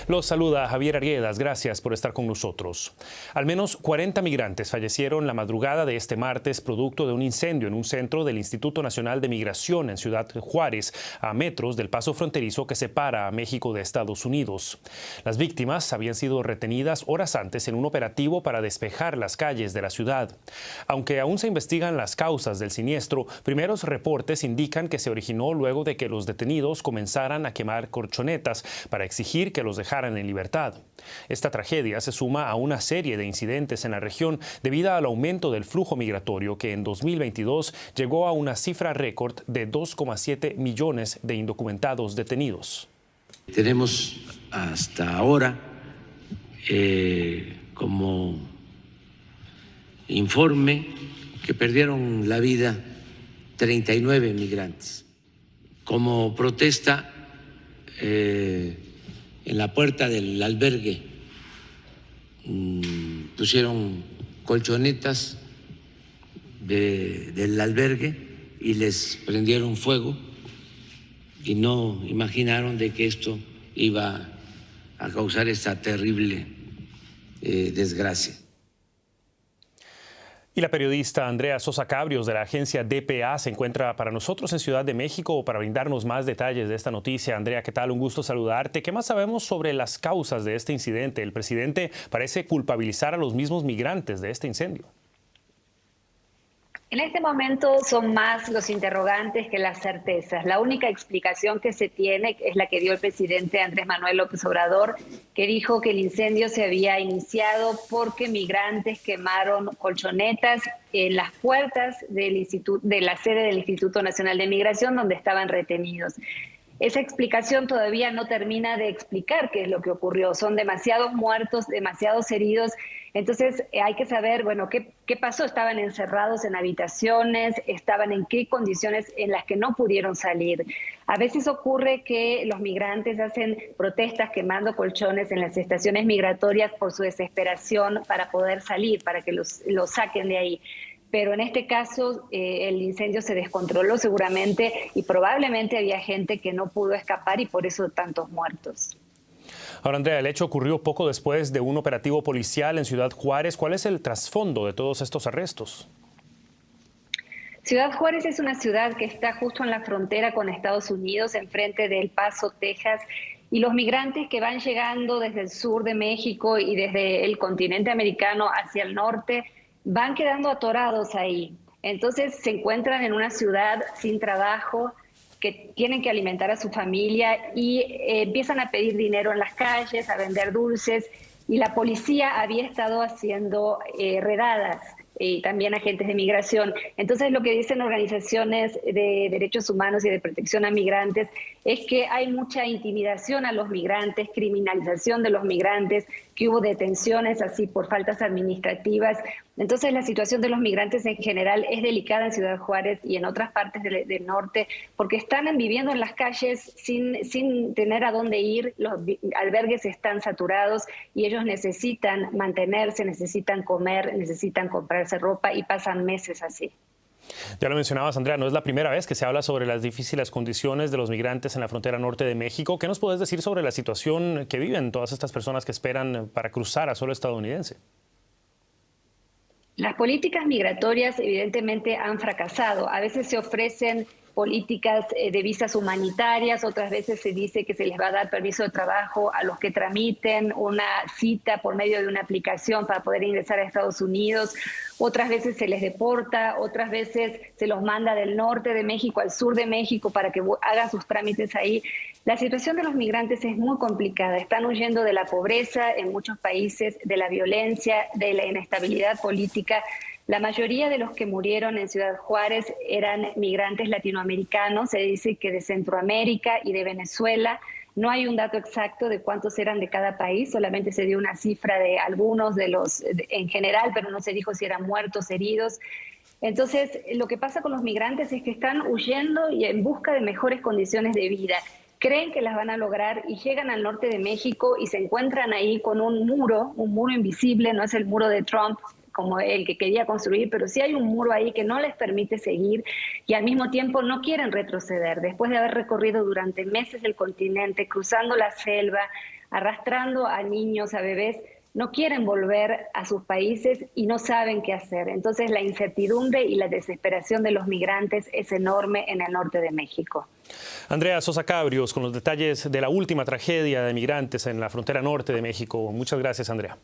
Los saluda Javier Arguedas, gracias por estar con nosotros. Al menos 40 migrantes fallecieron la madrugada de este martes producto de un incendio en un centro del Instituto Nacional de Migración en Ciudad Juárez, a metros del paso fronterizo que separa a México de Estados Unidos. Las víctimas habían sido retenidas horas antes en un operativo para despejar las calles de la ciudad. Aunque aún se investigan las causas del siniestro, primeros reportes indican que se originó luego de que los detenidos comenzaran a quemar colchonetas para exigir que los dejaran en libertad. Esta tragedia se suma a una serie de incidentes en la región debido al aumento del flujo migratorio que en 2022 llegó a una cifra récord de 2,7 millones de indocumentados detenidos. Tenemos hasta ahora como informe que perdieron la vida 39 migrantes. Como protesta, en la puerta del albergue pusieron colchonetas del albergue y les prendieron fuego y no imaginaron de que esto iba a causar esta terrible desgracia. Y la periodista Andrea Sosa Cabrios de la agencia DPA se encuentra para nosotros en Ciudad de México para brindarnos más detalles de esta noticia. Andrea, ¿qué tal? Un gusto saludarte. ¿Qué más sabemos sobre las causas de este incidente? El presidente parece culpabilizar a los mismos migrantes de este incendio. En este momento son más los interrogantes que las certezas. La única explicación que se tiene es la que dio el presidente Andrés Manuel López Obrador, que dijo que el incendio se había iniciado porque migrantes quemaron colchonetas en las puertas de la sede del Instituto Nacional de Migración, donde estaban retenidos. Esa explicación todavía no termina de explicar qué es lo que ocurrió. Son demasiados muertos, demasiados heridos. Entonces hay que saber, bueno, qué pasó. Estaban encerrados en habitaciones, estaban en qué condiciones en las que no pudieron salir. A veces ocurre que los migrantes hacen protestas quemando colchones en las estaciones migratorias por su desesperación para poder salir, para que los saquen de ahí. Pero en este caso el incendio se descontroló seguramente y probablemente había gente que no pudo escapar y por eso tantos muertos. Ahora, Andrea, el hecho ocurrió poco después de un operativo policial en Ciudad Juárez. ¿Cuál es el trasfondo de todos estos arrestos? Ciudad Juárez es una ciudad que está justo en la frontera con Estados Unidos, enfrente de El Paso, Texas. Y los migrantes que van llegando desde el sur de México y desde el continente americano hacia el norte van quedando atorados ahí. Entonces se encuentran en una ciudad sin trabajo, que tienen que alimentar a su familia y empiezan a pedir dinero en las calles, a vender dulces. Y la policía había estado haciendo redadas y también agentes de migración. Entonces lo que dicen organizaciones de derechos humanos y de protección a migrantes es que hay mucha intimidación a los migrantes, criminalización de los migrantes, que hubo detenciones así por faltas administrativas. Entonces la situación de los migrantes en general es delicada en Ciudad Juárez y en otras partes del norte, porque están viviendo en las calles sin tener a dónde ir. Los albergues están saturados y ellos necesitan mantenerse, necesitan comer, necesitan comprarse ropa y pasan meses así. Ya lo mencionabas, Andrea, no es la primera vez que se habla sobre las difíciles condiciones de los migrantes en la frontera norte de México. ¿Qué nos puedes decir sobre la situación que viven todas estas personas que esperan para cruzar a suelo estadounidense? Las políticas migratorias evidentemente han fracasado. A veces se ofrecen políticas de visas humanitarias, otras veces se dice que se les va a dar permiso de trabajo a los que tramiten una cita por medio de una aplicación para poder ingresar a Estados Unidos, otras veces se les deporta, otras veces se los manda del norte de México al sur de México para que hagan sus trámites ahí. La situación de los migrantes es muy complicada. Están huyendo de la pobreza en muchos países, de la violencia, de la inestabilidad política. La mayoría de los que murieron en Ciudad Juárez eran migrantes latinoamericanos, se dice que de Centroamérica y de Venezuela. No hay un dato exacto de cuántos eran de cada país, solamente se dio una cifra de algunos de los en general, pero no se dijo si eran muertos, heridos. Entonces, lo que pasa con los migrantes es que están huyendo y en busca de mejores condiciones de vida. Creen que las van a lograr y llegan al norte de México y se encuentran ahí con un muro invisible, no es el muro de Trump, como el que quería construir, pero sí hay un muro ahí que no les permite seguir y al mismo tiempo no quieren retroceder. Después de haber recorrido durante meses el continente, cruzando la selva, arrastrando a niños, a bebés. No quieren volver a sus países y no saben qué hacer. Entonces la incertidumbre y la desesperación de los migrantes es enorme en el norte de México. Andrea Sosa Cabrios, con los detalles de la última tragedia de migrantes en la frontera norte de México. Muchas gracias, Andrea.